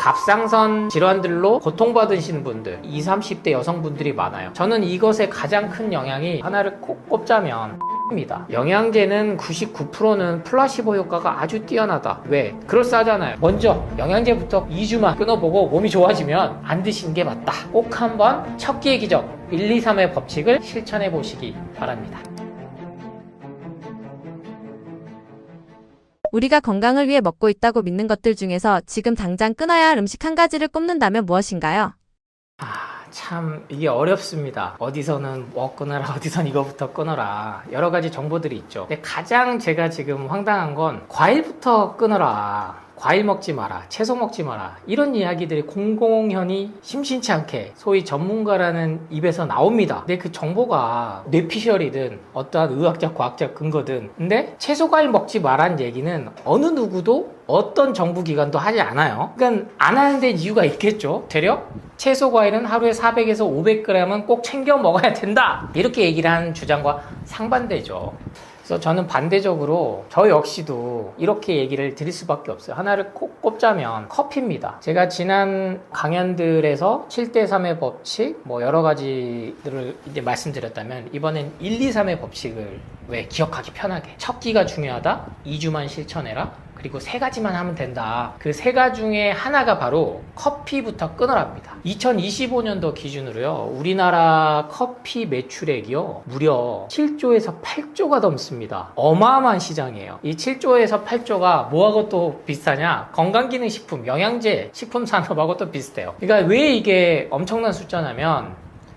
갑상선 질환들로 고통받으시는 분들 20, 30대 여성분들이 많아요. 저는 이것의 가장 큰 영향이 하나를 꼭 꼽자면 입니다. 영양제는 99%는 플라시보 효과가 아주 뛰어나다. 왜? 그럴싸하잖아요. 먼저 영양제부터 2주만 끊어보고 몸이 좋아지면 안 드시는 게 맞다. 꼭 한번 첫 끼의 기적 1, 2, 3의 법칙을 실천해 보시기 바랍니다. 우리가 건강을 위해 먹고 있다고 믿는 것들 중에서 지금 당장 끊어야 할 음식 한 가지를 꼽는다면 무엇인가요? 참 이게 어렵습니다. 어디서는 뭐 끊어라, 어디선 이거부터 끊어라, 여러 가지 정보들이 있죠. 근데 가장 제가 지금 황당한 건 과일부터 끊어라, 과일 먹지 마라, 채소 먹지 마라, 이런 이야기들이 공공연히 심심치 않게 소위 전문가라는 입에서 나옵니다. 근데 그 정보가 뇌피셜이든 어떠한 의학적 과학적 근거든, 근데 채소 과일 먹지 마라는 얘기는 어느 누구도 어떤 정부기관도 하지 않아요. 그러니까 안 하는 데 이유가 있겠죠. 되려 채소 과일은 하루에 400에서 500g은 꼭 챙겨 먹어야 된다, 이렇게 얘기를 하는 주장과 상반되죠. 그래서 저는 반대적으로 저 역시도 이렇게 얘기를 드릴 수밖에 없어요. 하나를 꼭 꼽자면 커피입니다. 제가 지난 강연들에서 7대3의 법칙 뭐 여러 가지들을 이제 말씀드렸다면, 이번엔 1, 2, 3의 법칙을 왜 기억하기 편하게, 첫 끼가 중요하다, 2주만 실천해라, 그리고 3가지만 하면 된다. 그 3가지 중에 하나가 바로 커피부터 끊으랍니다. 2025년도 기준으로요, 우리나라 커피 매출액이요 무려 7조에서 8조가 넘습니다. 어마어마한 시장이에요. 이 7조에서 8조가 뭐하고 또 비슷하냐? 건강기능식품, 영양제, 식품산업하고 또 비슷해요. 그러니까 왜 이게 엄청난 숫자냐면,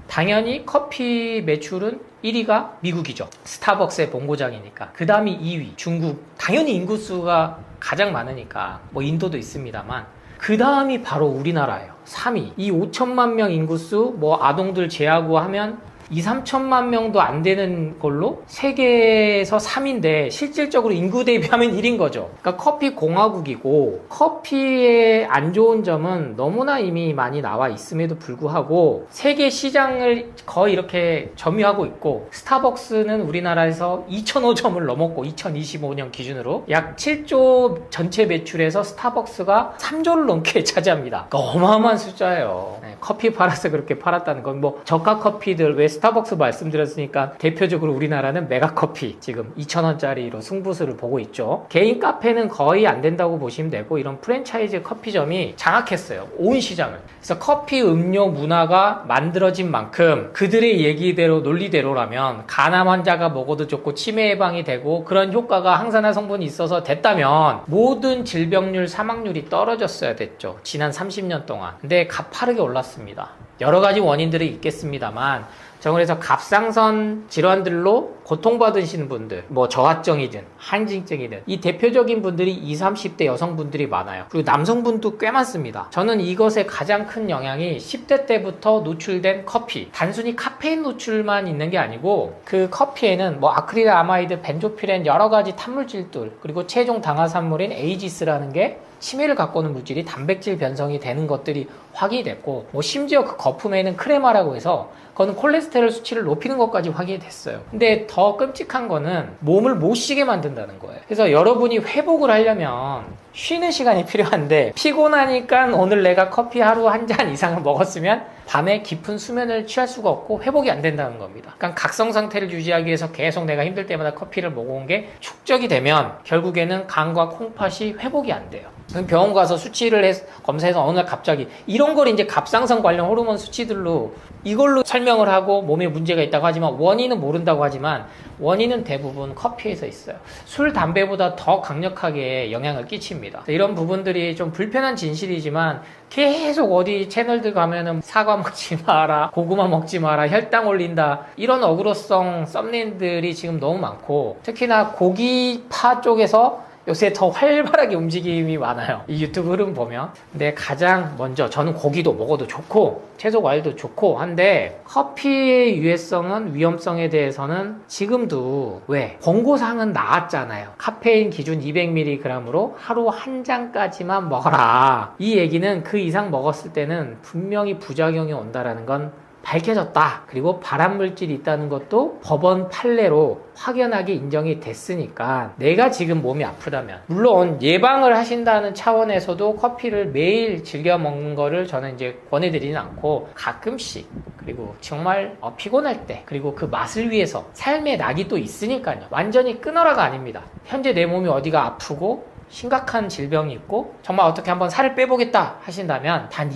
당연히 커피 매출은 1위가 미국이죠. 스타벅스의 본고장이니까. 그 다음이 2위 중국, 당연히 인구수가 가장 많으니까 뭐 인도도 있습니다만, 그 다음이 바로 우리나라예요. 3위. 이 5천만 명 인구수 뭐 아동들 제하고 하면 2, 3천만 명도 안 되는 걸로 세계에서 3위인데 실질적으로 인구 대비하면 1인 거죠. 그러니까 커피 공화국이고, 커피의 안 좋은 점은 너무나 이미 많이 나와 있음에도 불구하고 세계 시장을 거의 이렇게 점유하고 있고, 스타벅스는 우리나라에서 2,005점을 넘었고 2025년 기준으로 약 7조 전체 매출에서 스타벅스가 3조를 넘게 차지합니다. 그러니까 어마어마한 숫자예요. 커피 팔아서 그렇게 팔았다는 건, 뭐 저가 커피들, 왜 스타벅스 말씀드렸으니까 대표적으로 우리나라는 메가커피 지금 2,000원짜리로 승부수를 보고 있죠. 개인 카페는 거의 안 된다고 보시면 되고, 이런 프랜차이즈 커피점이 장악했어요, 온 시장을. 그래서 커피 음료 문화가 만들어진 만큼 그들의 얘기대로 논리대로라면 간암 환자가 먹어도 좋고 치매 예방이 되고 그런 효과가 항산화 성분이 있어서 됐다면 모든 질병률, 사망률이 떨어졌어야 됐죠, 지난 30년 동안. 근데 가파르게 올랐습니다. 여러 가지 원인들이 있겠습니다만, 그래서 갑상선 질환들로 고통받으시는 분들, 뭐 저하증이든 항진증이든 이 대표적인 분들이 20, 30대 여성분들이 많아요. 그리고 남성분도 꽤 많습니다. 저는 이것의 가장 큰 영향이 10대 때부터 노출된 커피, 단순히 카페인 노출만 있는 게 아니고 그 커피에는 뭐 아크릴아마이드, 벤조피렌, 여러 가지 탄물질들, 그리고 최종 당화산물인 에이지스라는 게 치매를 갖고 오는 물질이 단백질 변성이 되는 것들이 확인이 됐고, 뭐 심지어 그 거품에는 크레마라고 해서 그거는 콜레스테롤 수치를 높이는 것까지 확인이 됐어요. 근데 더 끔찍한 거는 몸을 못 쉬게 만든다는 거예요. 그래서 여러분이 회복을 하려면 쉬는 시간이 필요한데, 피곤하니까 오늘 내가 커피 하루 한 잔 이상을 먹었으면 밤에 깊은 수면을 취할 수가 없고 회복이 안 된다는 겁니다. 그러니까 각성 상태를 유지하기 위해서 계속 내가 힘들 때마다 커피를 먹어온 게 축적이 되면 결국에는 간과 콩팥이 회복이 안 돼요. 병원 가서 수치를 검사해서 어느 날 갑자기 이런 걸 이제 갑상선 관련 호르몬 수치들로 이걸로 설명을 하고 몸에 문제가 있다고 하지만, 원인은 모른다고 하지만 원인은 대부분 커피에서 있어요. 술, 담배보다 더 강력하게 영향을 끼칩니다. 이런 부분들이 좀 불편한 진실이지만 계속 어디 채널들 가면은 사과 먹지 마라, 고구마 먹지 마라, 혈당 올린다, 이런 어그로성 썸네일들이 지금 너무 많고, 특히나 고기파 쪽에서 요새 더 활발하게 움직임이 많아요, 이 유튜브 흐름 보면. 근데 가장 먼저 저는 고기도 먹어도 좋고 채소 과일도 좋고 한데, 커피의 유해성은, 위험성에 대해서는 지금도 왜 권고사항은 나왔잖아요. 카페인 기준 200mg으로 하루 한 잔까지만 먹어라. 이 얘기는 그 이상 먹었을 때는 분명히 부작용이 온다라는 건 밝혀졌다. 그리고 발암물질이 있다는 것도 법원 판례로 확연하게 인정이 됐으니까 내가 지금 몸이 아프다면, 물론 예방을 하신다는 차원에서도 커피를 매일 즐겨 먹는 거를 저는 이제 권해드리진 않고 가끔씩, 그리고 정말 피곤할 때, 그리고 그 맛을 위해서 삶의 낙이 또 있으니까요. 완전히 끊어라가 아닙니다. 현재 내 몸이 어디가 아프고 심각한 질병이 있고 정말 어떻게 한번 살을 빼보겠다 하신다면 단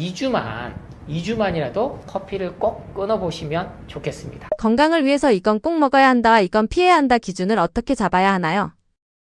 2주만이라도 커피를 꼭 끊어보시면 좋겠습니다. 건강을 위해서 이건 꼭 먹어야 한다, 이건 피해야 한다 기준을 어떻게 잡아야 하나요?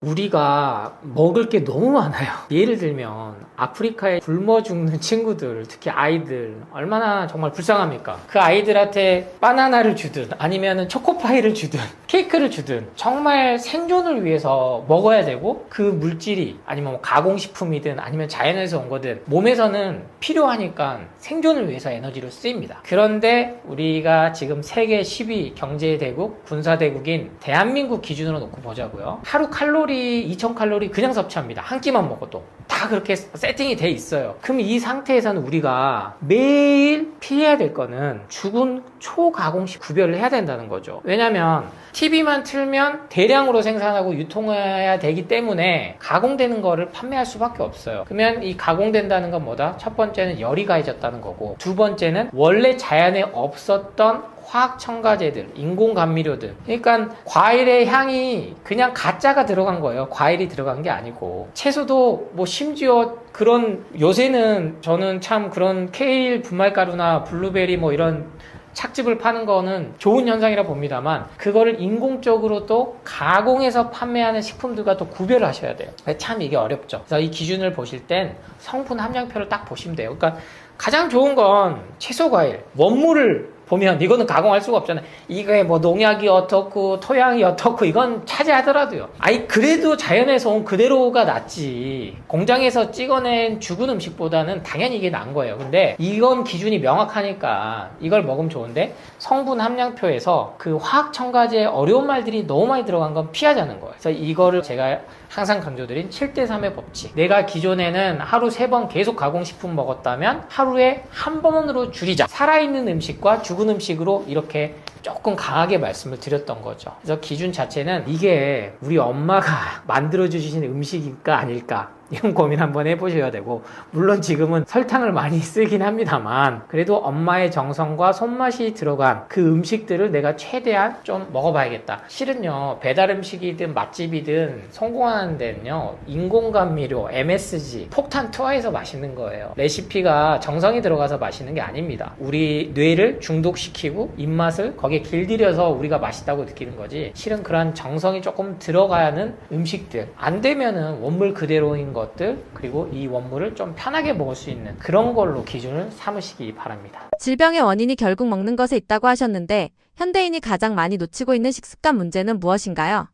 우리가 먹을 게 너무 많아요. 예를 들면 아프리카에 굶어 죽는 친구들, 특히 아이들 얼마나 정말 불쌍합니까? 그 아이들한테 바나나를 주든 아니면 초코파이를 주든 케이크를 주든 정말 생존을 위해서 먹어야 되고, 그 물질이 아니면 뭐 가공식품이든 아니면 자연에서 온 거든 몸에서는 필요하니까 생존을 위해서 에너지로 쓰입니다. 그런데 우리가 지금 세계 10위 경제대국, 군사대국인 대한민국 기준으로 놓고 보자고요. 하루 칼로리 2000칼로리 그냥 섭취합니다. 한 끼만 먹어도 다 그렇게 세팅이 돼 있어요. 그럼 이 상태에서는 우리가 매일 피해야 될 거는 죽은 초가공식 구별을 해야 된다는 거죠. 왜냐면 TV만 틀면 대량으로 생산하고 유통해야 되기 때문에 가공되는 거를 판매할 수밖에 없어요. 그러면 이 가공된다는 건 뭐다? 첫 번째는 열이 가해졌다는 거고, 두 번째는 원래 자연에 없었던 화학 첨가제들, 인공 감미료들. 그러니까 과일의 향이 그냥 가짜가 들어간 거예요. 과일이 들어간 게 아니고. 채소도 뭐 심지어 그런, 요새는 저는 참 그런 케일 분말가루나 블루베리 뭐 이런 착즙을 파는 거는 좋은 현상이라 봅니다만, 그거를 인공적으로 또 가공해서 판매하는 식품들과 또 구별을 하셔야 돼요. 참 이게 어렵죠. 그래서 이 기준을 보실 땐 성분 함량표를 딱 보시면 돼요. 그러니까 가장 좋은 건 채소, 과일, 원물을 보면 이거는 가공할 수가 없잖아요. 이게 뭐 농약이 어떻고 토양이 어떻고 이건 차지하더라도요. 아니 그래도 자연에서 온 그대로가 낫지. 공장에서 찍어낸 죽은 음식보다는 당연히 이게 나은 거예요. 근데 이건 기준이 명확하니까 이걸 먹으면 좋은데, 성분 함량표에서 그 화학 첨가제 어려운 말들이 너무 많이 들어간 건 피하자는 거예요. 그래서 이거를 제가 항상 강조드린 7대3의 법칙. 내가 기존에는 하루 3번 계속 가공식품 먹었다면 하루에 한 번으로 줄이자. 살아있는 음식과 죽은 음식으로 이렇게 조금 강하게 말씀을 드렸던 거죠. 그래서 기준 자체는 이게 우리 엄마가 만들어주신 음식일까 아닐까, 이런 고민 한번 해보셔야 되고, 물론 지금은 설탕을 많이 쓰긴 합니다만 그래도 엄마의 정성과 손맛이 들어간 그 음식들을 내가 최대한 좀 먹어봐야겠다. 실은요, 배달 음식이든 맛집이든 성공하는 데는요, 인공감미료, MSG, 폭탄 투하해서 맛있는 거예요. 레시피가 정성이 들어가서 맛있는 게 아닙니다. 우리 뇌를 중독시키고 입맛을 거기에 길들여서 우리가 맛있다고 느끼는 거지, 실은 그런 정성이 조금 들어가야 하는 음식들, 안 되면은 원물 그대로인 것들, 그리고 이 원물을 좀 편하게 먹을 수 있는 그런 걸로 기준을 삼으시기 바랍니다. 질병의 원인이 결국 먹는 것에 있다고 하셨는데, 현대인이 가장 많이 놓치고 있는 식습관 문제는 무엇인가요?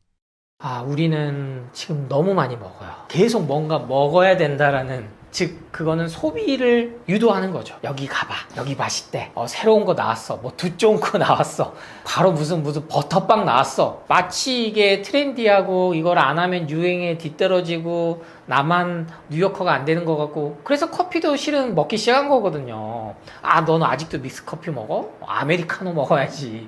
우리는 지금 너무 많이 먹어요. 계속 뭔가 먹어야 된다라는, 즉 그거는 소비를 유도하는 거죠. 여기 가봐, 여기 맛있대, 새로운 거 나왔어, 뭐 두 좋은 거 나왔어, 바로 무슨 버터빵 나왔어. 마치 이게 트렌디하고 이걸 안 하면 유행에 뒤떨어지고 나만 뉴요커가 안 되는 것 같고, 그래서 커피도 실은 먹기 시작한 거거든요. 너는 아직도 믹스커피 먹어? 아메리카노 먹어야지.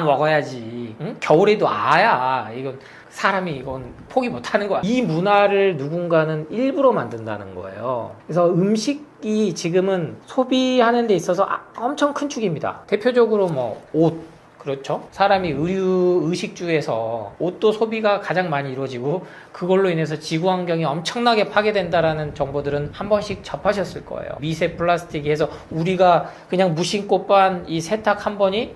먹어야지. 응? 겨울에도 아야. 이건 사람이 이건 포기 못하는 거야. 이 문화를 누군가는 일부러 만든다는 거예요. 그래서 음식이 지금은 소비하는 데 있어서 엄청 큰 축입니다. 대표적으로 뭐 옷, 그렇죠? 사람이 의식주에서 옷도 소비가 가장 많이 이루어지고, 그걸로 인해서 지구 환경이 엄청나게 파괴된다라는 정보들은 한 번씩 접하셨을 거예요. 미세 플라스틱이 해서 우리가 그냥 무심코 빤 이 세탁 한 번이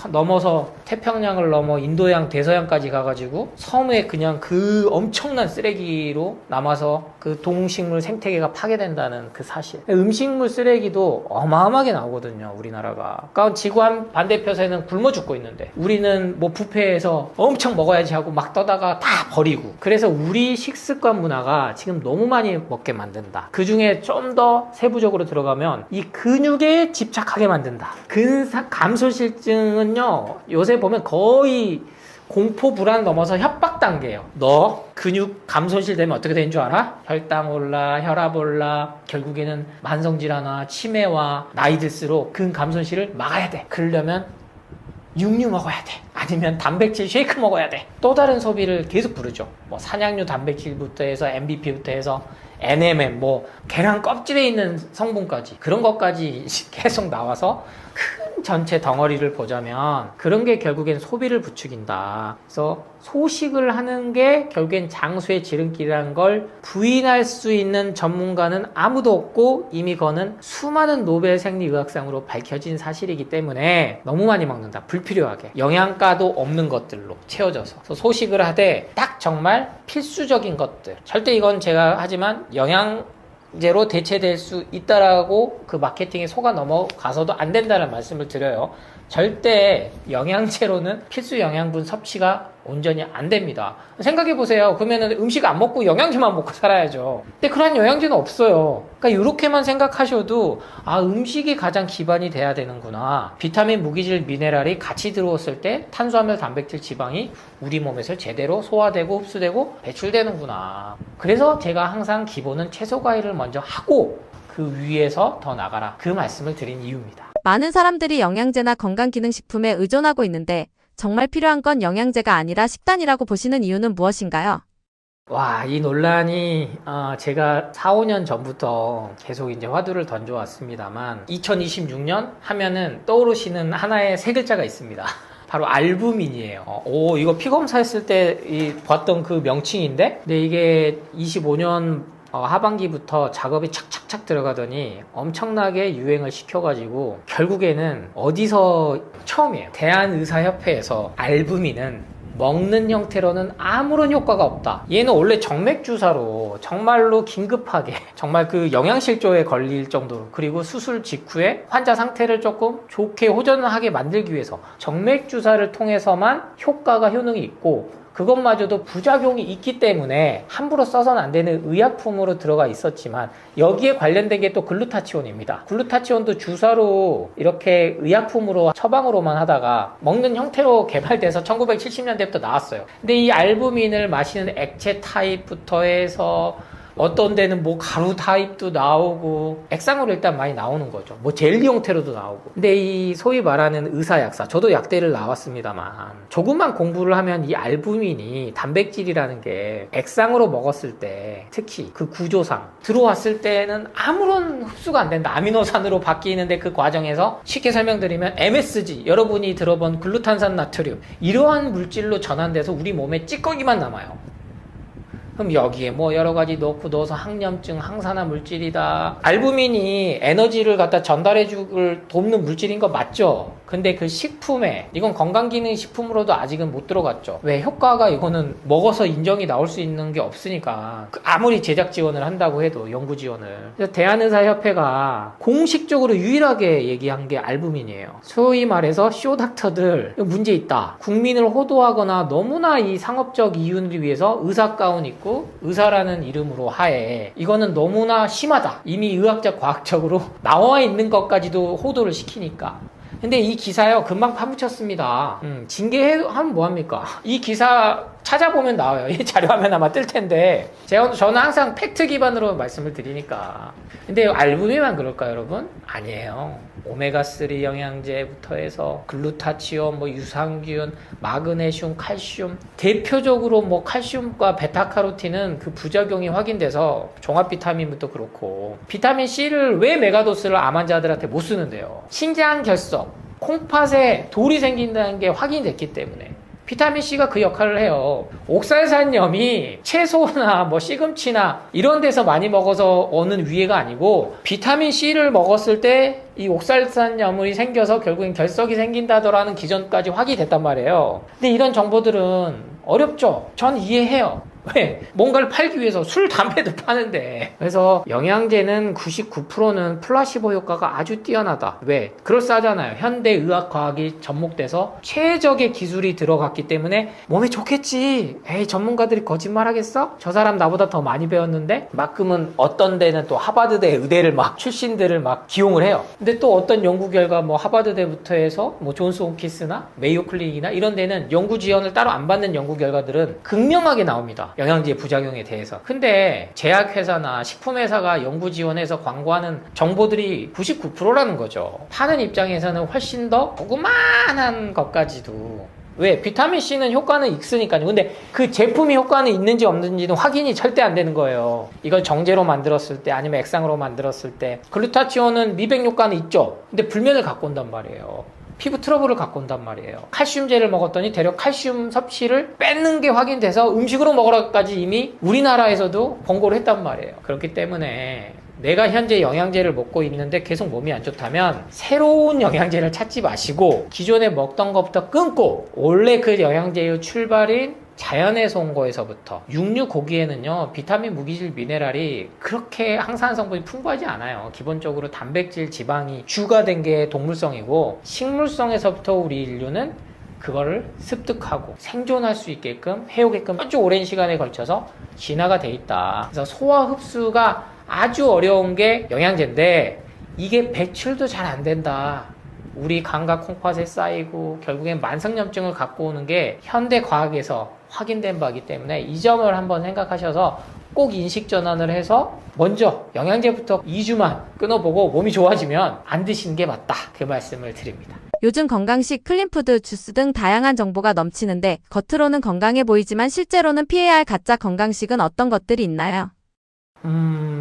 넘어서 태평양을 넘어 인도양, 대서양까지 가가지고 섬에 그냥 그 엄청난 쓰레기로 남아서 그 동식물 생태계가 파괴된다는 그 사실. 음식물 쓰레기도 어마어마하게 나오거든요, 우리나라가. 그러니까 지구 한 반대편에는 굶어 죽고 있는데 우리는 뭐 뷔페에서 엄청 먹어야지 하고 막 떠다가 다 버리고. 그래서 우리 식습관 문화가 지금 너무 많이 먹게 만든다. 그 중에 좀 더 세부적으로 들어가면 이 근육에 집착하게 만든다. 감소실증은요, 요새 보면 거의 공포 불안 넘어서 협박 단계예요. 너 근육 감손실 되면 어떻게 되는 줄 알아? 혈당 올라, 혈압 올라, 결국에는 만성질환과 치매와 나이 들수록 근 감손실을 막아야 돼. 그러려면 육류 먹어야 돼. 아니면 단백질 쉐이크 먹어야 돼. 또 다른 소비를 계속 부르죠. 뭐 산양류 단백질부터 해서 MBP부터 해서 NMN, 뭐 계란 껍질에 있는 성분까지 그런 것까지 계속 나와서 큰 전체 덩어리를 보자면 그런 게 결국엔 소비를 부추긴다. 그래서 소식을 하는 게 결국엔 장수의 지름길이라는 걸 부인할 수 있는 전문가는 아무도 없고 이미 그거는 수많은 노벨 생리의학상으로 밝혀진 사실이기 때문에 너무 많이 먹는다. 불필요하게. 영양가도 없는 것들로 채워져서. 그래서 소식을 하되 딱 정말 필수적인 것들. 절대 이건 제가 하지만 영양제로 대체될 수 있다라고 그 마케팅에 속아 넘어가서도 안 된다는 말씀을 드려요. 절대 영양제로는 필수 영양분 섭취가 온전히 안 됩니다. 생각해 보세요. 그러면 음식 안 먹고 영양제만 먹고 살아야죠. 근데 그런 영양제는 없어요. 그러니까 이렇게만 생각하셔도 아, 음식이 가장 기반이 돼야 되는구나. 비타민, 무기질, 미네랄이 같이 들어왔을 때 탄수화물, 단백질, 지방이 우리 몸에서 제대로 소화되고 흡수되고 배출되는구나. 그래서 제가 항상 기본은 채소 과일을 먼저 하고 그 위에서 더 나가라. 그 말씀을 드린 이유입니다. 많은 사람들이 영양제나 건강기능식품에 의존하고 있는데 정말 필요한 건 영양제가 아니라 식단이라고 보시는 이유는 무엇인가요? 와, 이 논란이 제가 4, 5년 전부터 계속 이제 화두를 던져왔습니다만 2026년 하면은 떠오르시는 하나의 세 글자가 있습니다. 바로 알부민이에요. 오, 이거 피검사 했을 때 봤던 그 명칭인데? 근데 이게 25년 하반기부터 작업이 착착착 들어가더니 엄청나게 유행을 시켜가지고 결국에는 어디서 처음이에요. 대한의사협회에서 알부민은 먹는 형태로는 아무런 효과가 없다. 얘는 원래 정맥주사로 정말로 긴급하게 정말 그 영양실조에 걸릴 정도로 그리고 수술 직후에 환자 상태를 조금 좋게 호전하게 만들기 위해서 정맥주사를 통해서만 효과가 효능이 있고 그것마저도 부작용이 있기 때문에 함부로 써서는 안 되는 의약품으로 들어가 있었지만 여기에 관련된 게 또 글루타치온입니다. 글루타치온도 주사로 이렇게 의약품으로 처방으로만 하다가 먹는 형태로 개발돼서 1970년대부터 나왔어요. 근데 이 알부민을 마시는 액체 타입부터 해서 어떤 데는 뭐 가루 타입도 나오고 액상으로 일단 많이 나오는 거죠. 뭐 젤리 형태로도 나오고. 근데 이 소위 말하는 의사약사, 저도 약대를 나왔습니다만 조금만 공부를 하면 이 알부민이 단백질이라는 게 액상으로 먹었을 때 특히 그 구조상 들어왔을 때는 아무런 흡수가 안 된다. 아미노산으로 바뀌는데 그 과정에서 쉽게 설명드리면 MSG, 여러분이 들어본 글루탄산 나트륨 이러한 물질로 전환돼서 우리 몸에 찌꺼기만 남아요. 그럼 여기에 뭐 여러 가지 넣어서 항염증, 항산화 물질이다. 알부민이 에너지를 갖다 전달해주길 돕는 물질인 거 맞죠? 근데 그 식품에 이건 건강기능식품으로도 아직은 못 들어갔죠. 왜? 효과가 이거는 먹어서 인정이 나올 수 있는 게 없으니까 아무리 제작 지원을 한다고 해도 연구 지원을. 그래서 대한의사협회가 공식적으로 유일하게 얘기한 게 알부민이에요. 소위 말해서 쇼닥터들 문제 있다. 국민을 호도하거나 너무나 이 상업적 이윤을 위해서 의사 가운 입고 의사라는 이름으로 하에 이거는 너무나 심하다. 이미 의학적 과학적으로 나와 있는 것까지도 호도를 시키니까. 근데 이 기사요 금방 파묻혔습니다. 징계하면 뭐합니까? 이 기사 찾아보면 나와요. 이 자료화면 아마 뜰 텐데 저는 항상 팩트 기반으로 말씀을 드리니까. 근데 알부민만 그럴까요, 여러분? 아니에요. 오메가3 영양제부터 해서 글루타치온, 뭐 유산균, 마그네슘, 칼슘, 대표적으로 뭐 칼슘과 베타카로틴은 그 부작용이 확인돼서 종합 비타민부터 그렇고 비타민 C를 왜 메가도스를 암 환자들한테 못 쓰는데요? 신장 결석, 콩팥에 돌이 생긴다는 게 확인됐기 때문에 비타민C가 그 역할을 해요. 옥살산염이 채소나 뭐 시금치나 이런 데서 많이 먹어서 오는 위해가 아니고 비타민C를 먹었을 때 이 옥살산염이 생겨서 결국엔 결석이 생긴다더라는 기전까지 확인됐단 말이에요. 근데 이런 정보들은 어렵죠? 전 이해해요. 왜? 뭔가를 팔기 위해서 술, 담배도 파는데. 그래서 영양제는 99%는 플라시보 효과가 아주 뛰어나다. 왜? 그럴싸하잖아요. 현대 의학과학이 접목돼서 최적의 기술이 들어갔기 때문에 몸에 좋겠지. 에이, 전문가들이 거짓말 하겠어? 저 사람 나보다 더 많이 배웠는데? 가끔은 어떤 데는 또 하버드대 의대를 막 출신들을 막 기용을 해요. 근데 또 어떤 연구 결과 뭐 하버드대부터 해서 뭐 존스 홈키스나 메이오 클리닉이나 이런 데는 연구 지원을 따로 안 받는 연구 결과들은 극명하게 나옵니다. 영양제 부작용에 대해서. 근데 제약회사나 식품회사가 연구 지원해서 광고하는 정보들이 99%라는 거죠. 파는 입장에서는 훨씬 더 조그만한 것까지도. 왜? 비타민C는 효과는 있으니까요. 근데 그 제품이 효과는 있는지 없는지는 확인이 절대 안 되는 거예요. 이걸 정제로 만들었을 때 아니면 액상으로 만들었을 때. 글루타치온은 미백 효과는 있죠. 근데 불면을 갖고 온단 말이에요. 피부 트러블을 갖고 온단 말이에요. 칼슘제를 먹었더니 대략 칼슘 섭취를 뺏는 게 확인돼서 음식으로 먹으라까지 이미 우리나라에서도 권고를 했단 말이에요. 그렇기 때문에 내가 현재 영양제를 먹고 있는데 계속 몸이 안 좋다면 새로운 영양제를 찾지 마시고 기존에 먹던 것부터 끊고 원래 그 영양제의 출발인 자연에서 온 거에서부터. 육류 고기에는요, 비타민, 무기질, 미네랄이 그렇게 항산화 성분이 풍부하지 않아요. 기본적으로 단백질, 지방이 주가 된 게 동물성이고, 식물성에서부터 우리 인류는 그거를 습득하고 생존할 수 있게끔 해오게끔 아주 오랜 시간에 걸쳐서 진화가 돼 있다. 그래서 소화 흡수가 아주 어려운 게 영양제인데 이게 배출도 잘 안 된다. 우리 간과 콩팥에 쌓이고 결국엔 만성염증을 갖고 오는 게 현대 과학에서 확인된 바이기 때문에 이 점을 한번 생각하셔서 꼭 인식 전환을 해서 먼저 영양제부터 2주만 끊어보고 몸이 좋아지면 안 드시는 게 맞다. 그 말씀을 드립니다. 요즘 건강식, 클린푸드, 주스 등 다양한 정보가 넘치는데 겉으로는 건강해 보이지만 실제로는 피해야 할 가짜 건강식은 어떤 것들이 있나요?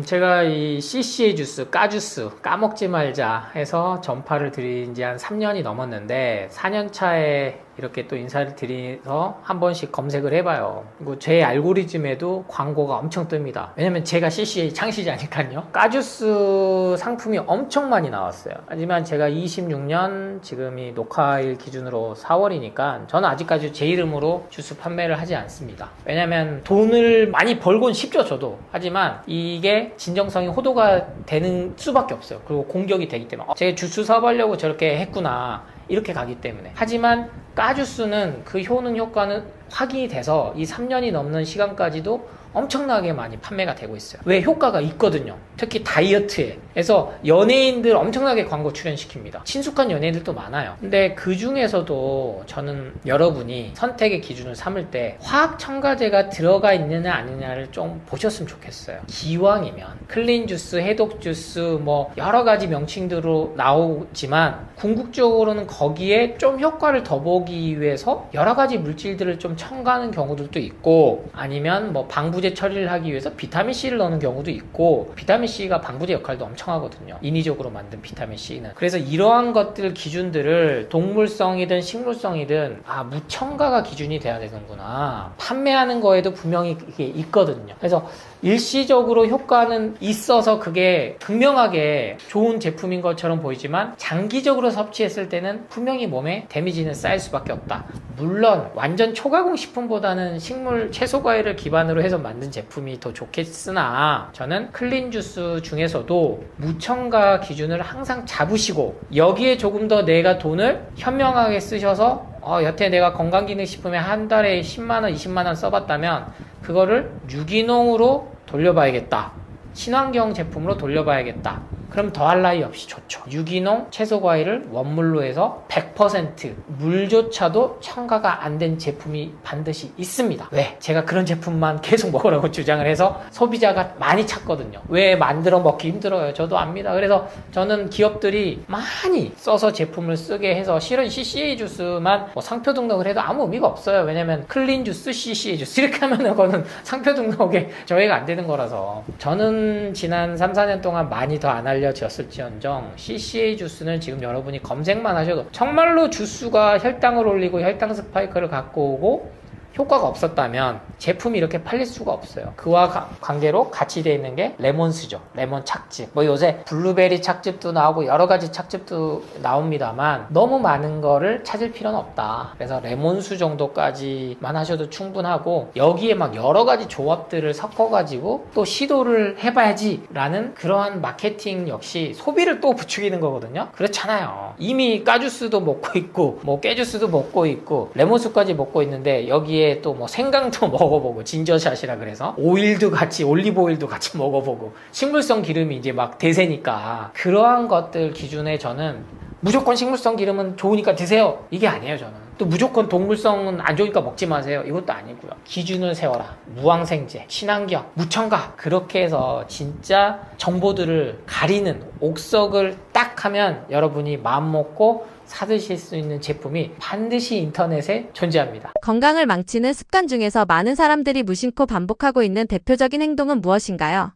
제가 이 CCA 주스, 까주스, 까먹지 말자 해서 전파를 드린 지 한 3년이 넘었는데 4년 차에 이렇게 또 인사를 드려서 한 번씩 검색을 해봐요. 그리고 제 알고리즘에도 광고가 엄청 뜹니다. 왜냐면 제가 CCA 창시자니까요. 까주스 상품이 엄청 많이 나왔어요. 하지만 제가 26년 지금이 녹화일 기준으로 4월이니까 저는 아직까지 제 이름으로 주스 판매를 하지 않습니다. 왜냐면 돈을 많이 벌곤 쉽죠, 저도. 하지만 이게 진정성이 호도가 되는 수밖에 없어요. 그리고 공격이 되기 때문에 제가 주스 사업하려고 저렇게 했구나 이렇게 가기 때문에. 하지만 까주스는 그 효능 효과는 확인이 돼서 이 3년이 넘는 시간까지도 엄청나게 많이 판매가 되고 있어요. 왜? 효과가 있거든요. 특히 다이어트에. 그래서 연예인들 엄청나게 광고 출연시킵니다. 친숙한 연예인들도 많아요. 근데 그 중에서도 저는 여러분이 선택의 기준을 삼을 때 화학 첨가제가 들어가 있느냐 아니냐를 좀 보셨으면 좋겠어요. 기왕이면 클린 주스, 해독 주스 뭐 여러 가지 명칭들로 나오지만 궁극적으로는 거기에 좀 효과를 더 보기 위해서 여러 가지 물질들을 좀 첨가하는 경우들도 있고, 아니면 뭐 방부제 처리를 하기 위해서 비타민C를 넣는 경우도 있고, 비타민C가 방부제 역할도 엄청 하거든요. 인위적으로 만든 비타민C는. 그래서 이러한 것들 기준들을 동물성이든 식물성이든 무첨가가 기준이 돼야 되는구나. 판매하는 거에도 분명히 그게 있거든요. 그래서 일시적으로 효과는 있어서 그게 극명하게 좋은 제품인 것처럼 보이지만 장기적으로 섭취했을 때는 분명히 몸에 데미지는 쌓일 수밖에 없다. 물론 완전 초가공 식품보다는 식물 채소 과일을 기반으로 해서 만든 제품이 더 좋겠으나 저는 클린 주스 중에서도 무첨가 기준을 항상 잡으시고 여기에 조금 더 내가 돈을 현명하게 쓰셔서 여태 내가 건강기능식품에 한 달에 10만원, 20만원 써봤다면 그거를 유기농으로 돌려봐야겠다. 친환경 제품으로 돌려봐야겠다. 그럼 더할 나위 없이 좋죠. 유기농 채소과일을 원물로 해서 100% 물조차도 첨가가 안 된 제품이 반드시 있습니다. 왜? 제가 그런 제품만 계속 먹으라고 주장을 해서 소비자가 많이 찾거든요. 왜 만들어 먹기 힘들어요? 저도 압니다. 그래서 저는 기업들이 많이 써서 제품을 쓰게 해서 실은 CCA 주스만 뭐 상표 등록을 해도 아무 의미가 없어요. 왜냐면 클린 주스, CCA 주스 이렇게 하면은 그거는 상표 등록에 저희가 안 되는 거라서. 저는 지난 3, 4년 동안 많이 더 안 알려졌을지언정 CCA 주스는 지금 여러분이 검색만 하셔도 정말로 주스가 혈당을 올리고 혈당 스파이크를 갖고 오고 효과가 없었다면 제품이 이렇게 팔릴 수가 없어요. 그와 관계로 같이 되어 있는 게 레몬수죠. 레몬 착즙. 뭐 요새 블루베리 착즙도 나오고 여러 가지 착즙도 나옵니다만 너무 많은 거를 찾을 필요는 없다. 그래서 레몬수 정도까지만 하셔도 충분하고 여기에 막 여러 가지 조합들을 섞어가지고 또 시도를 해봐야지 라는 그러한 마케팅 역시 소비를 또 부추기는 거거든요. 그렇잖아요. 이미 까주스도 먹고 있고 뭐 깨주스도 먹고 있고 레몬수까지 먹고 있는데 여기에 또 뭐 생강도 먹어보고 진저샷이라 그래서 오일도 같이 올리브 오일도 같이 먹어보고 식물성 기름이 이제 막 대세니까 그러한 것들 기준에 저는 무조건 식물성 기름은 좋으니까 드세요 이게 아니에요. 저는 또 무조건 동물성은 안 좋으니까 먹지 마세요 이것도 아니고요. 기준을 세워라. 무항생제, 친환경, 무첨가 그렇게 해서 진짜 정보들을 가리는 옥석을 딱 하면 여러분이 마음먹고 사드실 수 있는 제품이 반드시 인터넷에 존재합니다. 건강을 망치는 습관 중에서 많은 사람들이 무심코 반복하고 있는 대표적인 행동은 무엇인가요?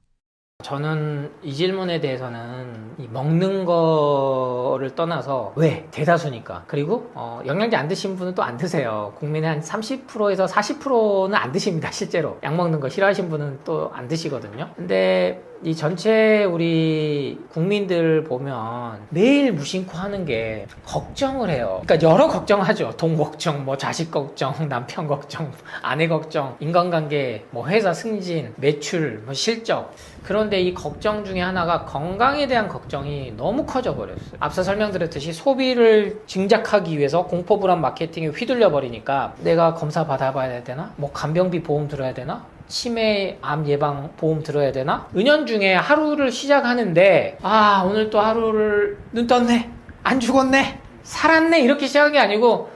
저는 이 질문에 대해서는 이 먹는 거를 떠나서 왜? 대다수니까. 그리고 영양제 안 드신 분은 또 안 드세요. 국민의 한 30%에서 40%는 안 드십니다. 실제로. 약 먹는 거 싫어하시는 분은 또 안 드시거든요. 근데 이 전체 우리 국민들 보면 매일 무심코 하는 게 걱정을 해요. 그러니까 여러 걱정하죠. 돈 걱정, 뭐 자식 걱정, 남편 걱정, 아내 걱정, 인간관계, 뭐 회사 승진, 매출, 뭐 실적. 그런데 이 걱정 중에 하나가 건강에 대한 걱정이 너무 커져 버렸어요. 앞서 설명드렸듯이 소비를 증작하기 위해서 공포불안 마케팅에 휘둘려 버리니까 내가 검사 받아봐야 되나? 뭐 간병비 보험 들어야 되나? 치매 암 예방 보험 들어야 되나? 은연중에 하루를 시작하는데 오늘 또 하루를 눈 떴네, 안 죽었네, 살았네 이렇게 시작한 게 아니고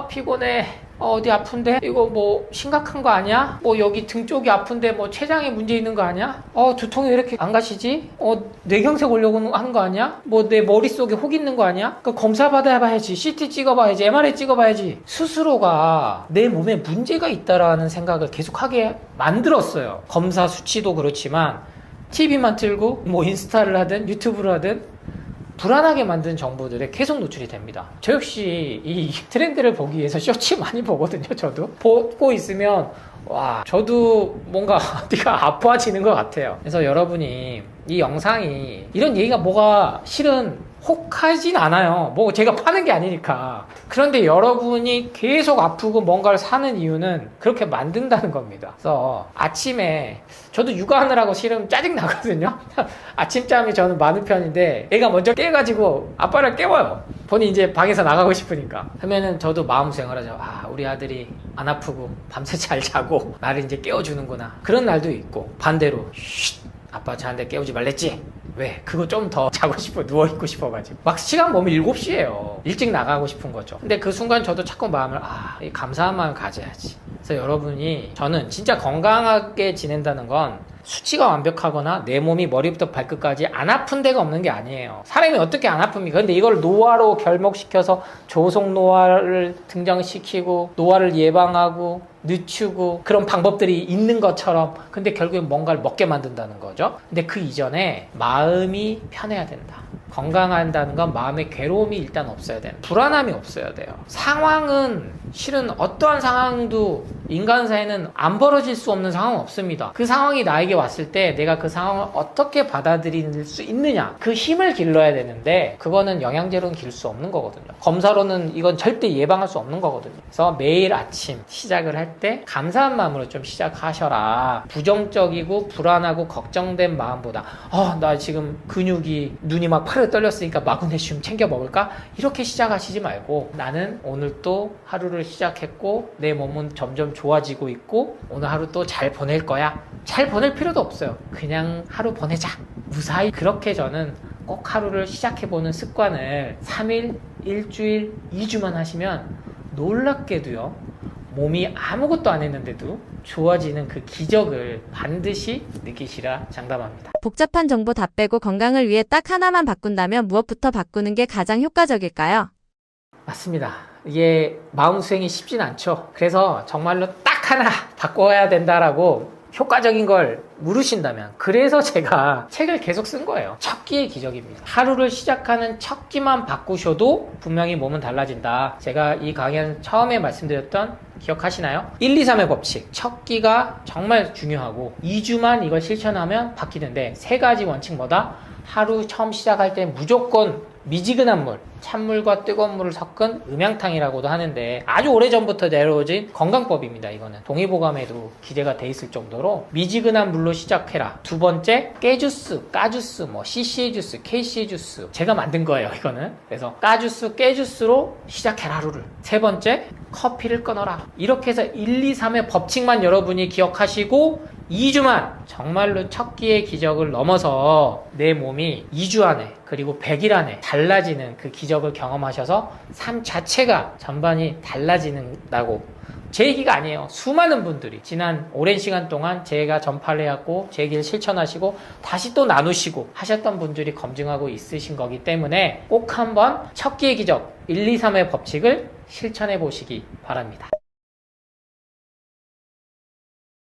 피곤해, 어디 아픈데? 이거 뭐 심각한 거 아니야? 뭐 여기 등 쪽이 아픈데 뭐 췌장에 문제 있는 거 아니야? 두통이 왜 이렇게 안 가시지? 뇌경색 오려고 하는 거 아니야? 뭐 내 머릿속에 혹 있는 거 아니야? 그 검사 받아봐야지, CT 찍어봐야지, MRI 찍어봐야지. 스스로가 내 몸에 문제가 있다라는 생각을 계속하게 만들었어요. 검사 수치도 그렇지만 TV만 틀고 뭐 인스타를 하든 유튜브를 하든 불안하게 만든 정보들에 계속 노출이 됩니다. 저 역시 이 트렌드를 보기 위해서 쇼츠 많이 보거든요. 저도 보고 있으면 저도 뭔가 어디가 아파지는 것 같아요. 그래서 여러분이 이 영상이 이런 얘기가 뭐가 실은 혹하진 않아요. 뭐 제가 파는 게 아니니까. 그런데 여러분이 계속 아프고 뭔가를 사는 이유는 그렇게 만든다는 겁니다. 그래서 아침에 저도 육아하느라고 싫으면 짜증 나거든요. 아침잠이 저는 많은 편인데 애가 먼저 깨가지고 아빠를 깨워요. 본인 이제 방에서 나가고 싶으니까. 그러면은 저도 마음 수행을 하죠. 우리 아들이 안 아프고 밤새 잘 자고 나를 이제 깨워주는구나. 그런 날도 있고 반대로 아빠 저한테 깨우지 말랬지? 왜? 그거 좀 더 자고 싶어, 누워있고 싶어가지고 막 시간 보면 7시예요 일찍 나가고 싶은 거죠. 근데 그 순간 저도 자꾸 마음을 이 감사한 마음을 가져야지. 그래서 여러분이, 저는 진짜 건강하게 지낸다는 건 수치가 완벽하거나 내 몸이 머리부터 발끝까지 안 아픈 데가 없는 게 아니에요. 사람이 어떻게 안 아픕니까? 근데 이걸 노화로 결목시켜서 조속 노화를 등장시키고 노화를 예방하고 늦추고 그런 방법들이 있는 것처럼, 근데 결국엔 뭔가를 먹게 만든다는 거죠. 근데 그 이전에 마음이 편해야 된다. 건강한다는 건 마음의 괴로움이 일단 없어야 돼요. 불안함이 없어야 돼요. 상황은 실은 어떠한 상황도 인간사에는 안 벌어질 수 없는 상황은 없습니다. 그 상황이 나에게 왔을 때 내가 그 상황을 어떻게 받아들일 수 있느냐, 그 힘을 길러야 되는데 그거는 영양제로는 길 수 없는 거거든요. 검사로는 이건 절대 예방할 수 없는 거거든요. 그래서 매일 아침 시작을 할 때 감사한 마음으로 좀 시작하셔라. 부정적이고 불안하고 걱정된 마음보다 나 지금 근육이, 눈이 막 파르르 떨렸으니까 마그네슘 챙겨 먹을까? 이렇게 시작하시지 말고, 나는 오늘 또 하루를 시작했고 내 몸은 점점 좋아지고 있고 오늘 하루 또 잘 보낼 거야. 잘 보낼 필요도 없어요. 그냥 하루 보내자. 무사히. 그렇게 저는 꼭 하루를 시작해보는 습관을 3일, 일주일, 2주만 하시면 놀랍게도요, 몸이 아무것도 안 했는데도 좋아지는 그 기적을 반드시 느끼시라 장담합니다. 복잡한 정보 다 빼고 건강을 위해 딱 하나만 바꾼다면 무엇부터 바꾸는 게 가장 효과적일까요? 맞습니다. 이게 마음 수행이 쉽진 않죠. 그래서 정말로 딱 하나 바꿔야 된다라고 효과적인 걸 물으신다면, 그래서 제가 책을 계속 쓴 거예요. 첫 끼의 기적입니다. 하루를 시작하는 첫 끼만 바꾸셔도 분명히 몸은 달라진다. 제가 이 강연 처음에 말씀드렸던, 기억하시나요? 1, 2, 3의 법칙. 첫 끼가 정말 중요하고 2주만 이걸 실천하면 바뀌는데, 세 가지 원칙 뭐다? 하루 처음 시작할 때 무조건 미지근한 물, 찬물과 뜨거운 물을 섞은 음양탕이라고도 하는데, 아주 오래전부터 내려오진 건강법입니다. 이거는 동의보감에도 기재가 돼 있을 정도로 미지근한 물로 시작해라. 두 번째, 깨주스, 까주스, 뭐 CCA 주스, KCA 주스, 제가 만든 거예요, 이거는. 그래서 까주스, 깨주스로 시작해라, 하루를. 세 번째, 커피를 끊어라. 이렇게 해서 1, 2, 3의 법칙만 여러분이 기억하시고 2주만 정말로 첫 끼의 기적을 넘어서 내 몸이 2주 안에, 그리고 100일 안에 달라지는 그 기적을 경험하셔서 삶 자체가 전반이 달라지는다고. 제 얘기가 아니에요. 수많은 분들이 지난 오랜 시간 동안 제가 전파를 해왔고 제 얘기를 실천하시고 다시 또 나누시고 하셨던 분들이 검증하고 있으신 거기 때문에 꼭 한번 첫 끼의 기적 1, 2, 3의 법칙을 실천해 보시기 바랍니다.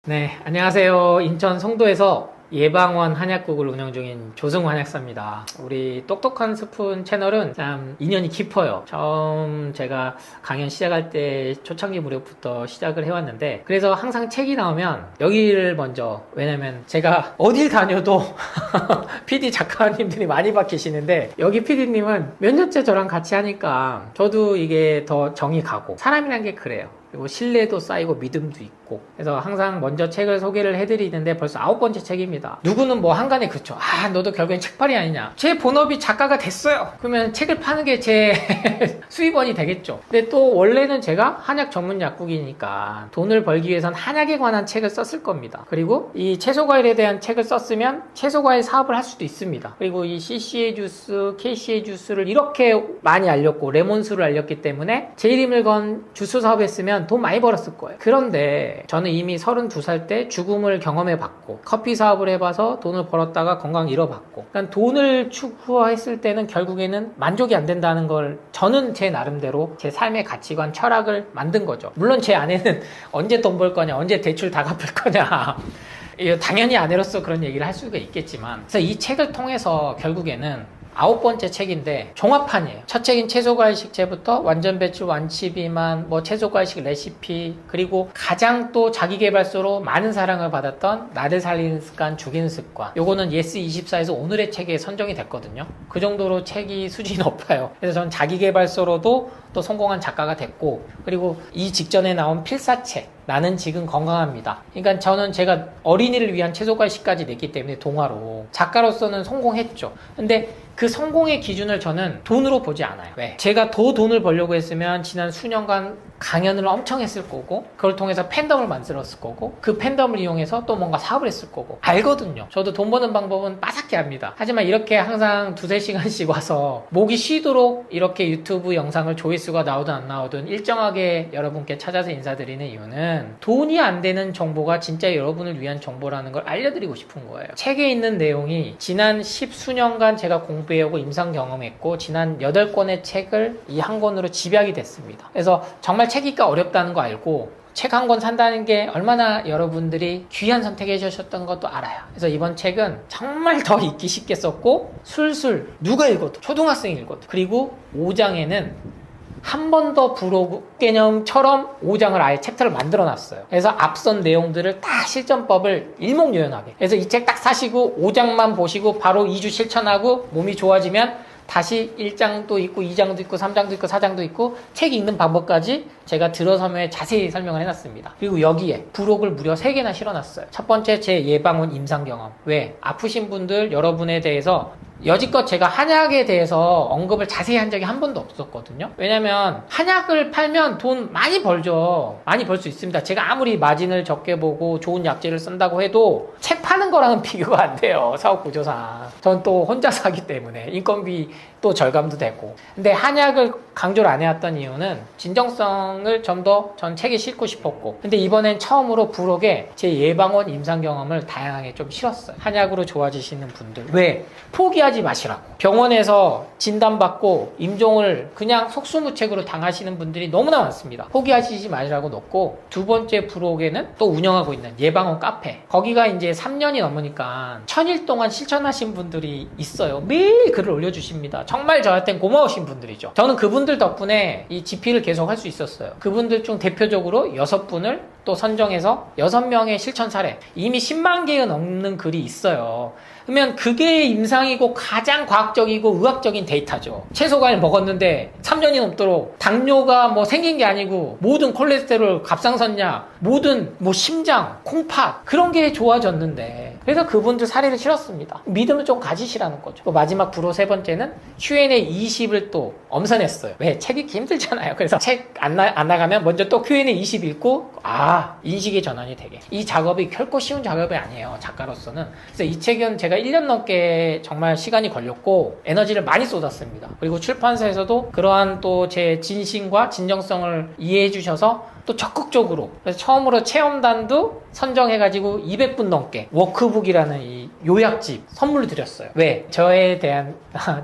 네, 안녕하세요. 인천 송도에서 예방원 한약국을 운영 중인 조승우 한약사입니다. 우리 똑똑한 스푼 채널은 참 인연이 깊어요. 처음 제가 강연 시작할 때 초창기 무렵부터 시작을 해왔는데, 그래서 항상 책이 나오면 여기를 먼저, 왜냐면 제가 어딜 다녀도 PD 작가님들이 많이 바뀌시는데, 여기 PD님은 몇 년째 저랑 같이 하니까 저도 이게 더 정이 가고, 사람이란 게 그래요. 그리고 신뢰도 쌓이고 믿음도 있고, 그래서 항상 먼저 책을 소개를 해드리는데 벌써 9번째 책입니다. 누구는 뭐 한간에 그쵸, 아 너도 결국엔 책팔이 아니냐. 제 본업이 작가가 됐어요. 그러면 책을 파는 게 제 수입원이 되겠죠. 근데 또 원래는 제가 한약 전문 약국이니까 돈을 벌기 위해선 한약에 관한 책을 썼을 겁니다. 그리고 이 채소과일에 대한 책을 썼으면 채소과일 사업을 할 수도 있습니다. 그리고 이 CCA 주스, KCA 주스를 이렇게 많이 알렸고 레몬수를 알렸기 때문에 제 이름을 건 주스 사업했으면 돈 많이 벌었을 거예요. 그런데 저는 이미 32살 때 죽음을 경험해봤고, 커피 사업을 해봐서 돈을 벌었다가 건강 잃어봤고, 그러니까 돈을 추구했을 때는 결국에는 만족이 안 된다는 걸 저는 제 나름대로 제 삶의 가치관, 철학을 만든 거죠. 물론 제 아내는 언제 돈 벌 거냐, 언제 대출 다 갚을 거냐, 당연히 아내로서 그런 얘기를 할 수가 있겠지만, 그래서 이 책을 통해서 결국에는 9번째 책인데 종합판이에요. 첫 책인 채소과일 식재부터 완전 배출, 완치 비만, 뭐 채소과일식 레시피, 그리고 가장 또 자기계발서로 많은 사랑을 받았던 나를 살리는 습관, 죽이는 습관. 요거는 예스24에서 오늘의 책에 선정이 됐거든요. 그 정도로 책이 수준이 높아요. 그래서 전 자기계발서로도 또 성공한 작가가 됐고, 그리고 이 직전에 나온 필사책, 나는 지금 건강합니다. 그러니까 저는 제가 어린이를 위한 채소과일식까지 냈기 때문에 동화로 작가로서는 성공했죠. 근데 그 성공의 기준을 저는 돈으로 보지 않아요. 왜? 제가 더 돈을 벌려고 했으면 지난 수년간 강연을 엄청 했을 거고, 그걸 통해서 팬덤을 만들었을 거고, 그 팬덤을 이용해서 또 뭔가 사업을 했을 거고, 알거든요. 저도 돈 버는 방법은 빠삭히 압니다. 하지만 이렇게 항상 2-3시간씩 와서 목이 쉬도록 이렇게 유튜브 영상을 조회수가 나오든 안 나오든 일정하게 여러분께 찾아서 인사드리는 이유는 돈이 안 되는 정보가 진짜 여러분을 위한 정보라는 걸 알려드리고 싶은 거예요. 책에 있는 내용이 지난 10수년간 제가 공부해오고 임상 경험했고, 지난 8권의 책을 이 한 권으로 집약이 됐습니다. 그래서 정말 책 읽기가 어렵다는 거 알고 책 한 권 산다는 게 얼마나 여러분들이 귀한 선택해 주셨던 것도 알아요. 그래서 이번 책은 정말 더 읽기 쉽게 썼고, 술술 누가 읽어도, 초등학생이 읽어도, 그리고 5장에는 한 번 더 브로그 개념처럼 5장을 아예 챕터를 만들어 놨어요. 그래서 앞선 내용들을 다 실전법을 일목요연하게. 그래서 이 책 딱 사시고 5장만 보시고 바로 2주 실천하고 몸이 좋아지면 다시 1장도 있고 2장도 있고 3장도 있고 4장도 있고 책 읽는 방법까지 제가 들어서면 자세히 설명을 해놨습니다. 그리고 여기에 부록을 무려 3개나 실어놨어요. 첫 번째, 제 예방원 임상경험. 왜? 아프신 분들 여러분에 대해서 여지껏 제가 한약에 대해서 언급을 자세히 한 적이 한 번도 없었거든요. 왜냐면 한약을 팔면 돈 많이 벌죠. 많이 벌 수 있습니다. 제가 아무리 마진을 적게 보고 좋은 약재를 쓴다고 해도 책 파는 거랑은 비교가 안 돼요. 사업 구조상. 전 또 혼자서 하기 때문에 인건비 또 절감도 되고. 근데 한약을 강조를 안 해왔던 이유는 진정성을 좀 더 전 책에 싣고 싶었고, 근데 이번엔 처음으로 부록에 제 예방원 임상 경험을 다양하게 좀 실었어요. 한약으로 좋아지시는 분들. 왜? 포기하지 포기하지 마시라고. 병원에서 진단받고 임종을 그냥 속수무책으로 당하시는 분들이 너무나 많습니다. 포기하시지 마시라고 놓고, 두 번째 부록에는 또 운영하고 있는 예방원 카페. 거기가 이제 3년이 넘으니까 1000일 동안 실천하신 분들이 있어요. 매일 글을 올려주십니다. 정말 저한테는 고마우신 분들이죠. 저는 그분들 덕분에 이 GP를 계속 할 수 있었어요. 그분들 중 대표적으로 6분을 또 선정해서 6명의 실천 사례, 이미 10만 개가 넘는 글이 있어요. 그러면 그게 임상이고 가장 과학적이고 의학적인 데이터죠. 채소과일 먹었는데 3년이 넘도록 당뇨가 뭐 생긴 게 아니고 모든 콜레스테롤, 갑상선약, 모든 뭐 심장, 콩팥 그런 게 좋아졌는데, 그래서 그분들 사례를 실었습니다. 믿음을 좀 가지시라는 거죠. 또 마지막 부로 세 번째는 Q&A 20을 또 엄선했어요. 왜? 책 읽기 힘들잖아요. 그래서 책 안 나가면 먼저 또 Q&A 20 읽고 인식의 전환이 되게. 이 작업이 결코 쉬운 작업이 아니에요, 작가로서는. 그래서 이 책은 제가 1년 넘게 정말 시간이 걸렸고 에너지를 많이 쏟았습니다. 그리고 출판사에서도 그러한 또 제 진심과 진정성을 이해해 주셔서 또 적극적으로, 그래서 처음으로 체험단도 선정해가지고 200분 넘게 워크북이라는 이 요약집 선물로 드렸어요. 왜? 저에 대한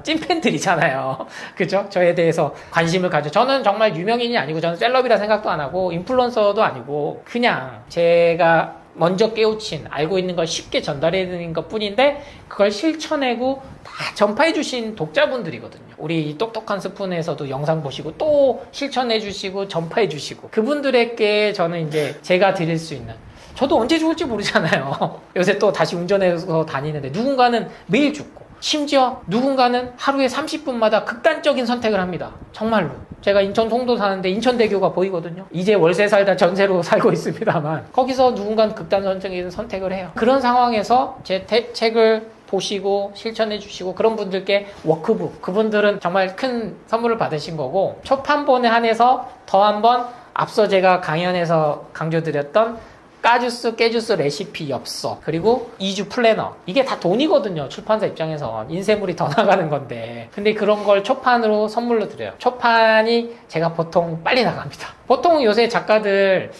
찐팬들이잖아요. 그죠? 저에 대해서 관심을 가져. 저는 정말 유명인이 아니고, 저는 셀럽이라 생각도 안 하고 인플루언서도 아니고, 그냥 제가 먼저 깨우친, 알고 있는 걸 쉽게 전달해 드리는 것 뿐인데, 그걸 실천하고 다 전파해 주신 독자분들이거든요. 우리 똑똑한 스푼에서도 영상 보시고 또 실천해 주시고 전파해 주시고, 그분들에게 저는 이제 제가 드릴 수 있는, 저도 언제 죽을지 모르잖아요. 요새 또 다시 운전해서 다니는데 누군가는 매일 죽고, 심지어 누군가는 하루에 30분마다 극단적인 선택을 합니다. 정말로. 제가 인천 송도 사는데 인천대교가 보이거든요. 이제 월세 살다 전세로 살고 있습니다만, 거기서 누군가는 극단적인 선택을 해요. 그런 상황에서 제 책을 보시고 실천해 주시고, 그런 분들께 워크북, 그분들은 정말 큰 선물을 받으신 거고, 초판본에 한해서 더 한번 앞서 제가 강연에서 강조드렸던 까주스, 깨주스 레시피 엽서, 그리고 2주 플래너, 이게 다 돈이거든요. 출판사 입장에서 인쇄물이 더 나가는 건데, 근데 그런 걸 초판으로 선물로 드려요. 초판이 제가 보통 빨리 나갑니다. 보통 요새 작가들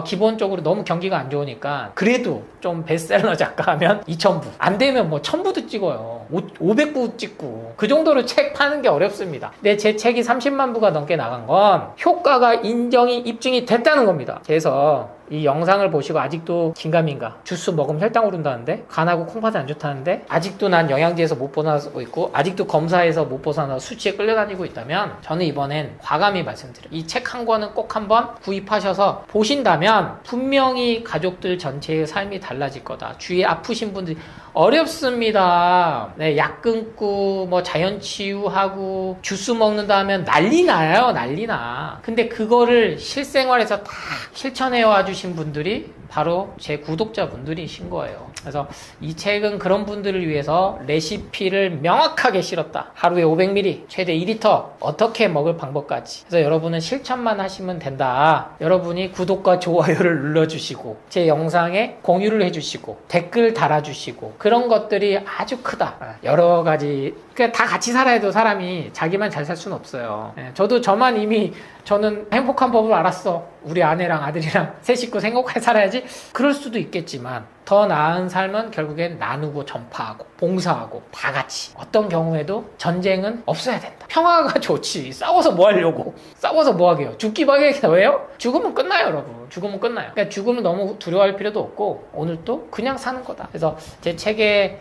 기본적으로 너무 경기가 안 좋으니까 그래도 좀 베스트셀러 작가 하면 2,000부, 안 되면 뭐 1,000부도 찍어요. 500부 찍고, 그 정도로 책 파는 게 어렵습니다. 근데 제 책이 30만 부가 넘게 나간 건 효과가 인정이, 입증이 됐다는 겁니다. 그래서 이 영상을 보시고 아직도 긴가민가, 주스 먹으면 혈당 오른다는데, 간하고 콩팥이 안 좋다는데, 아직도 난 영양제에서 못 벗어나고 있고, 아직도 검사에서 못 벗어나 수치에 끌려다니고 있다면, 저는 이번엔 과감히 말씀드려요. 이 책 한 권은 꼭 한번 구입하셔서 보신다면 분명히 가족들 전체의 삶이 달라질 거다. 주위에 아프신 분들이 어렵습니다. 네, 약 끊고 뭐 자연치유하고 주스 먹는다 하면 난리 나요. 난리 나. 근데 그거를 실생활에서 다 실천해 와 주신 분들이 바로 제 구독자분들이신 거예요. 그래서 이 책은 그런 분들을 위해서 레시피를 명확하게 실었다. 하루에 500ml, 최대 2리터, 어떻게 먹을 방법까지. 그래서 여러분은 실천만 하시면 된다. 여러분이 구독과 좋아요를 눌러주시고, 제 영상에 공유를 해주시고, 댓글 달아주시고, 그런 것들이 아주 크다. 여러 가지, 그러니까 다 같이 살아야 도 사람이 자기만 잘 살 수는 없어요. 저도 저는 행복한 법을 알았어. 우리 아내랑 아들이랑 세 식구 행복하게 살아야지. 그럴 수도 있겠지만, 더 나은 삶은 결국엔 나누고 전파하고 봉사하고 다 같이. 어떤 경우에도 전쟁은 없어야 된다. 평화가 좋지. 싸워서 뭐 하려고. 싸워서 뭐 하게요. 죽기 밖에 왜요? 죽으면 끝나요, 여러분. 죽으면 끝나요. 그러니까 죽음을 너무 두려워할 필요도 없고, 오늘도 그냥 사는 거다. 그래서 제 책에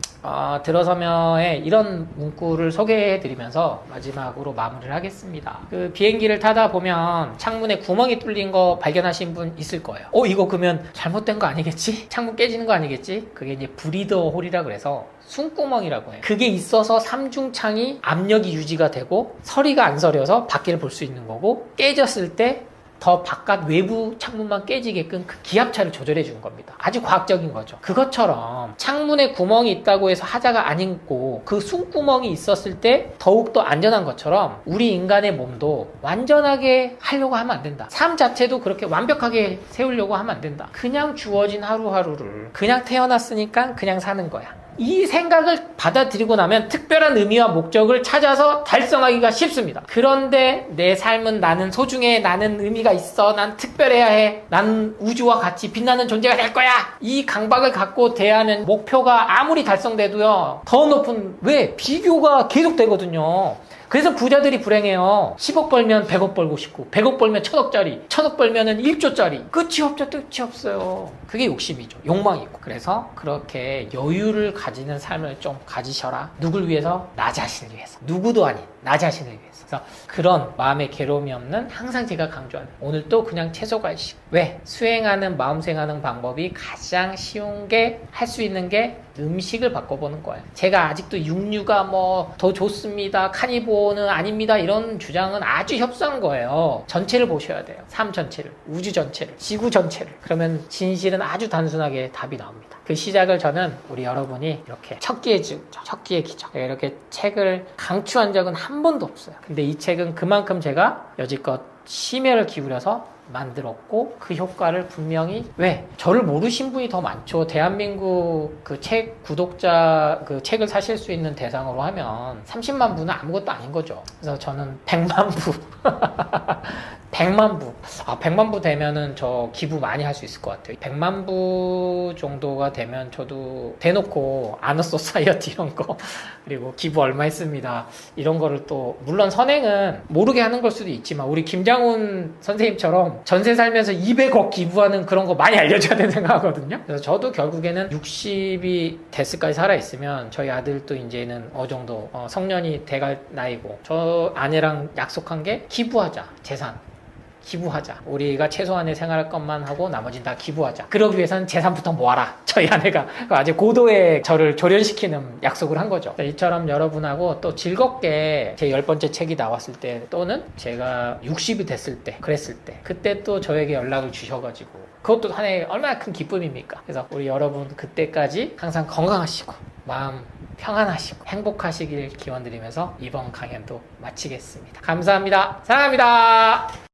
들어서면에 이런 문구를 소개해드리면서 마지막으로 마무리를 하겠습니다. 그 비행기를 타다 보면 창문에 구멍이 뚫린 거 발견하신 분 있을 거예요. 이거 그러면 잘못된 거 아니겠지? 창문 깨지는 거 아니겠지? 그게 이제 브리더 홀이라 그래서 숨구멍이라고 해요. 그게 있어서 삼중창이 압력이 유지가 되고 서리가 안 서려서 밖을 볼 수 있는 거고, 깨졌을 때 더 바깥 외부 창문만 깨지게끔 그 기압차를 조절해 주는 겁니다. 아주 과학적인 거죠. 그것처럼 창문에 구멍이 있다고 해서 하자가 아니고, 그 숨구멍이 있었을 때 더욱더 안전한 것처럼 우리 인간의 몸도 완전하게 하려고 하면 안 된다. 삶 자체도 그렇게 완벽하게 세우려고 하면 안 된다. 그냥 주어진 하루하루를 그냥 태어났으니까 그냥 사는 거야. 이 생각을 받아들이고 나면 특별한 의미와 목적을 찾아서 달성하기가 쉽습니다. 그런데 내 삶은 나는 소중해, 나는 의미가 있어, 난 특별해야 해, 난 우주와 같이 빛나는 존재가 될 거야, 이 강박을 갖고 대하는 목표가 아무리 달성돼도요 더 높은, 왜? 비교가 계속 되거든요. 그래서 부자들이 불행해요. 10억 벌면 100억 벌고 싶고, 100억 벌면 1000억짜리, 1000억 벌면은 1조짜리. 끝이 없죠, 끝이 없어요. 그게 욕심이죠. 욕망이고. 그래서 그렇게 여유를 가지는 삶을 좀 가지셔라. 누굴 위해서? 나 자신을 위해서. 누구도 아닌 나 자신을 위해서. 그래서 그런 마음의 괴로움이 없는, 항상 제가 강조하는, 오늘 또 그냥 채소갈식. 왜? 수행하는, 마음 수행하는 방법이 가장 쉬운 게, 할 수 있는 게 음식을 바꿔보는 거예요. 제가 아직도 육류가 뭐 더 좋습니다, 카니보어는 아닙니다, 이런 주장은 아주 협소한 거예요. 전체를 보셔야 돼요. 삶 전체를, 우주 전체를, 지구 전체를. 그러면 진실은 아주 단순하게 답이 나옵니다. 그 시작을 저는 우리 여러분이 이렇게 첫 끼의 기적, 이렇게 책을 강추한 적은 한 번도 없어요. 근데 이 책은 그만큼 제가 여지껏 심혈을 기울여서 만들었고, 그 효과를 분명히, 왜? 저를 모르신 분이 더 많죠. 대한민국 그 책 구독자, 그 책을 사실 수 있는 대상으로 하면 30만 부는 아무것도 아닌 거죠. 그래서 저는 100만 부 100만 부. 100만 부 되면은 저 기부 많이 할 수 있을 것 같아요. 100만 부 정도가 되면 저도 대놓고 아너 소사이어티 이런 거, 그리고 기부 얼마 했습니다, 이런 거를 또, 물론 선행은 모르게 하는 걸 수도 있지만, 우리 김장훈 선생님처럼 전세 살면서 200억 기부하는 그런 거 많이 알려줘야 되는 생각하거든요. 그래서 저도 결국에는 60이 됐을까지 살아있으면 저희 아들도 이제는 어느 정도 성년이 돼갈 나이고, 저 아내랑 약속한 게 기부하자, 재산 기부하자. 우리가 최소한의 생활할 것만 하고 나머지는 다 기부하자. 그러기 위해서는 재산부터 모아라. 저희 아내가 아주 고도의 저를 조련시키는 약속을 한 거죠. 이처럼 여러분하고 또 즐겁게 제 10번째 책이 나왔을 때, 또는 제가 60이 됐을 때, 그랬을 때, 그때 또 저에게 연락을 주셔가지고, 그것도 하나의 얼마나 큰 기쁨입니까? 그래서 우리 여러분 그때까지 항상 건강하시고 마음 평안하시고 행복하시길 기원드리면서 이번 강연도 마치겠습니다. 감사합니다. 사랑합니다.